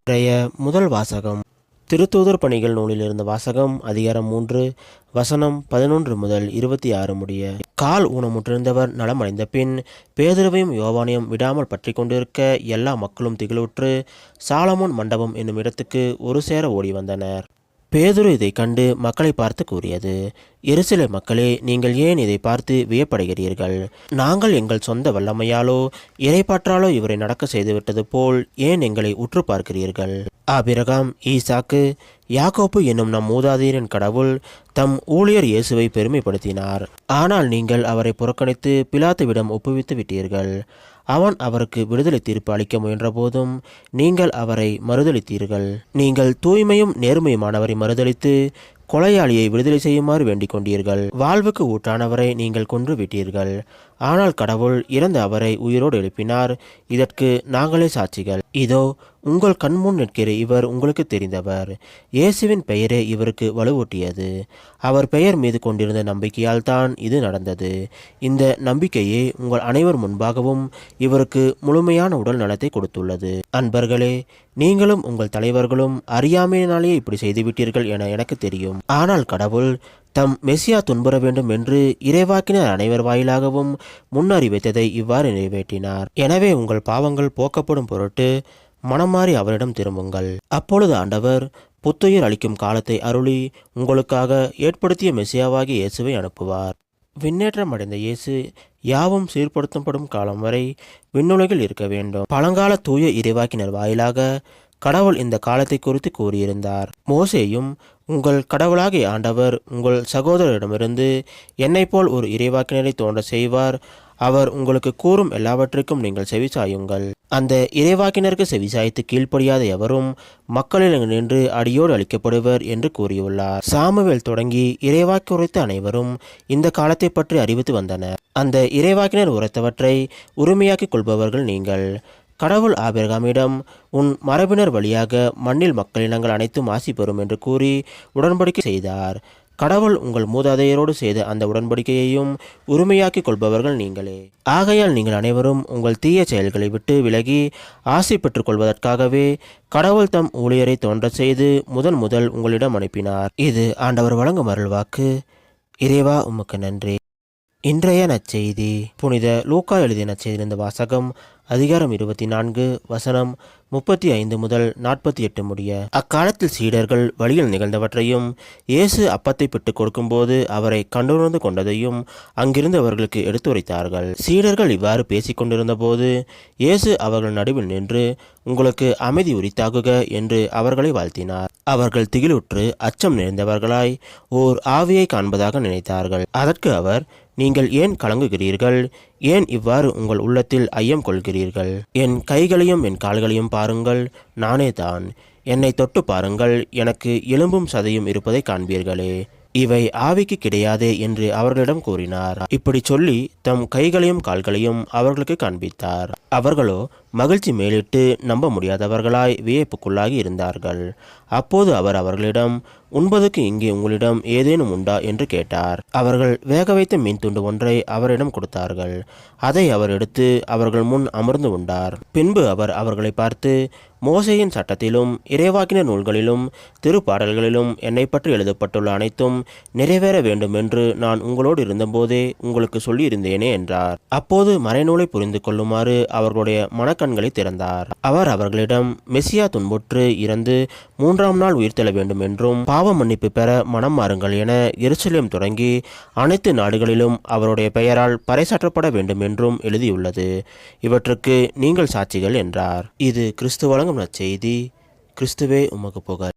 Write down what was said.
இன்றைய முதல் வாசகம் திருத்தூதர் பணிகள் நூலிலிருந்து வாசகம். அதிகாரம் 3 வசனம் 11 முதல் 26 முடிய. கால் ஊனமுற்றிருந்தவர் நலமடைந்த பின் பேதுருவையும் யோவானையும் விடாமல் பற்றி கொண்டிருக்க எல்லா மக்களும் திகிலுற்று சாலமோன் மண்டபம் என்னும் இடத்துக்கு ஒரு சேர ஓடி வந்தனர். பேதுரு இதை கண்டு மக்களை பார்த்து கூறியது, எருசலேம் மக்களே, நீங்கள் ஏன் இதை பார்த்து வியப்படைகிறீர்கள்? நாங்கள் எங்கள் சொந்த வல்லமையாலோ இறைப்பற்றாலோ இவரை நடக்க செய்துவிட்டது போல் ஏன் எங்களை உற்று பார்க்கிறீர்கள்? ஆபிரகாம், ஈசாக்கு, யாக்கோப்பு என்னும் நம் மூதாதையரின் கடவுள் தம் ஊழியர் இயேசுவை பெருமைப்படுத்தினார். ஆனால் நீங்கள் அவரை புறக்கணித்து பிலாத்துவிடம் ஒப்புவித்து விட்டீர்கள். அவன் அவருக்கு விடுதலை தீர்ப்பு அளிக்க முயன்ற போதும் நீங்கள் அவரை மறுதளித்தீர்கள். நீங்கள் தூய்மையும் நேர்மையுமானவரை மறுதளித்து கொலையாளியை விடுதலை செய்யுமாறு வேண்டிக் கொண்டீர்கள். வாழ்வுக்கு ஊற்றானவரை நீங்கள் கொன்று விட்டீர்கள். ஆனால் கடவுள் இறந்த அவரை உயிரோடு எழுப்பினார். இதற்கு நாங்களே சாட்சிகள். இதோ உங்கள் கண்முன் நிற்கிற இவர் உங்களுக்கு தெரிந்தவர். இயேசுவின் பெயரே இவருக்கு வலுவூட்டியது. அவர் பெயர் மீது கொண்டிருந்த நம்பிக்கையால் தான் இது நடந்தது. இந்த நம்பிக்கையே உங்கள் அனைவர் முன்பாகவும் இவருக்கு முழுமையான உடல் நலத்தை கொடுத்துள்ளது. அன்பர்களே, நீங்களும் உங்கள் தலைவர்களும் அறியாமையினாலேயே இப்படி செய்துவிட்டீர்கள் என எனக்கு தெரியும். ஆனால் கடவுள் தம் மெசியா துன்புற வேண்டும் என்று இறைவாக்கினர் அனைவர் வாயிலாகவும் முன்னறிவித்ததை இவ்வாறு நிறைவேற்றினார். எனவே உங்கள் பாவங்கள் போக்கப்படும் பொருட்டு மனமாறி அவரிடம் திரும்புங்கள். அப்பொழுது ஆண்டவர் புத்துயிர் அளிக்கும் காலத்தை அருளி உங்களுக்காக ஏற்படுத்திய மெசியாவாகிய இயேசுவை அனுப்புவார். விண்ணேற்றம் அடைந்த இயேசு யாவும் சீர்படுத்தப்படும் காலம் வரை விண்ணுலகில் இருக்க வேண்டும். பழங்கால தூய இறைவாக்கினர் வாயிலாக கடவுள் இந்த காலத்தை குறித்து கூறியிருந்தார். மோசேயும், உங்கள் கடவுளாகிய ஆண்டவர் உங்கள் சகோதரரிடமிருந்து என்னை போல் ஒரு இறைவாக்கினரை தோன்ற செய்வார். அவர் உங்களுக்கு கூறும் எல்லாவற்றிற்கும் நீங்கள் செவிசாயுங்கள். அந்த இறைவாக்கினருக்கு செவிசாய்த்து கீழ்ப்படியாத எவரும் மக்களில் நின்று அடியோடு அளிக்கப்படுவர் என்று கூறியுள்ளார். சாமுவேல் தொடங்கி இறைவாக்கு உரைத்த அனைவரும் இந்த காலத்தை பற்றி அறிவித்து வந்தனர். அந்த இறைவாக்கினர் உரைத்தவற்றை உரிமையாக்கிக் கொள்பவர்கள் நீங்கள். கடவுள் ஆபிரகாமிடம், உன் மரபினர் வழியாக மண்ணில் மக்களினங்கள் அனைத்தும் ஆசி பெறும் என்று கூறி உடன்படிக்கை செய்தார். கடவுள் உங்கள் மூதாதையரோடு செய்த அந்த உடன்படிக்கையையும் உரிமையாக்கிக் கொள்பவர்கள் நீங்களே. ஆகையால் நீங்கள் அனைவரும் உங்கள் தீய செயல்களை விட்டு விலகி ஆசை பெற்றுக் கொள்வதற்காகவே கடவுள் தம் ஊழியரை தோன்ற செய்து முதல் உங்களிடம் அனுப்பினார். இது ஆண்டவர் வழங்கும் அருள்வாக்கு. இறைவா, உமக்கு நன்றி. இன்றைய நற்செய்தி. புனித லூக்கா எழுதிய நற்செய்தியிலிருந்து வாசகம். அதிகாரம் 24 வசனம் 35 முதல் 48 முடிய. அக்காலத்தில் சீடர்கள் வழியில் நிகழ்ந்தவற்றையும் இயேசு அப்பத்தை பிட்டுக் கொடுக்கும்போது அவரை கண்டுணர்ந்து கொண்டதையும் அங்கிருந்து அவர்களுக்கு எடுத்துரைத்தார்கள். சீடர்கள் இவ்வாறு பேசிக் கொண்டிருந்த போது இயேசு அவர்கள் நடுவில் நின்று, உங்களுக்கு அமைதி உரித்தாகுக என்று அவர்களை வாழ்த்தினார். அவர்கள் திகிலுற்று அச்சம் நிறைந்தவர்களாய் ஓர் ஆவியை காண்பதாக நினைத்தார்கள். அதற்கு அவர், நீங்கள் ஏன் கலங்குகிறீர்கள்? ஏன் இவ்வாறு உங்கள் உள்ளத்தில் ஐயம் கொள்கிறீர்கள்? என் கைகளையும் என் கால்களையும் பாருங்கள், நானே தான். என்னை தொட்டு பாருங்கள், எனக்கு எலும்பும் சதையும் இருப்பதை காண்பீர்களே. இவை ஆவிக்கு கிடையாதே என்று அவர்களிடம் கூறினார். இப்படி சொல்லி தம் கைகளையும் கால்களையும் அவர்களுக்கு காண்பித்தார். அவர்களோ மகிழ்ச்சி மேலிட்டு நம்ப முடியாதவர்களாய் வியப்புக்குள்ளாகி இருந்தார்கள். அப்போது அவர் அவர்களிடம், உண்பதற்கு இங்கே உங்களிடம் ஏதேனும் உண்டா என்று கேட்டார். அவர்கள் வேக வைத்த மீன் துண்டு ஒன்றை அவரிடம் கொடுத்தார்கள். அதை அவர் எடுத்து அவர்கள் முன் அமர்ந்து உண்டார். பின்பு அவர் அவர்களை பார்த்து, மோசேயின் சட்டத்திலும் இறைவாக்கினர் நூல்களிலும் திருப்பாடல்களிலும் என்னை பற்றி எழுதப்பட்டுள்ள அனைத்தும் நிறைவேற வேண்டும் என்று நான் உங்களோடு இருந்தபோதே உங்களுக்கு சொல்லியிருந்தேனே என்றார். அப்போது மறைநூலை புரிந்து கொள்ளுமாறு அவர்களுடைய மனக்கண்களை திறந்தார். அவர் அவர்களிடம், மெசியா துன்புற்று இறந்து 3ஆம் நாள் உயிர்த்தெழ வேண்டும் என்றும் பாவ மன்னிப்பு பெற மனம் மாறுங்கள் என எருசலேம் தொடங்கி அனைத்து நாடுகளிலும் அவருடைய பெயரால் பறைசாற்றப்பட வேண்டும் என்றும் எழுதியுள்ளது. இவற்றுக்கு நீங்கள் சாட்சிகள் என்றார். இது கிறிஸ்து வழங்கும் நற்செய்தி. கிறிஸ்துவே உமக்கு புகழ்.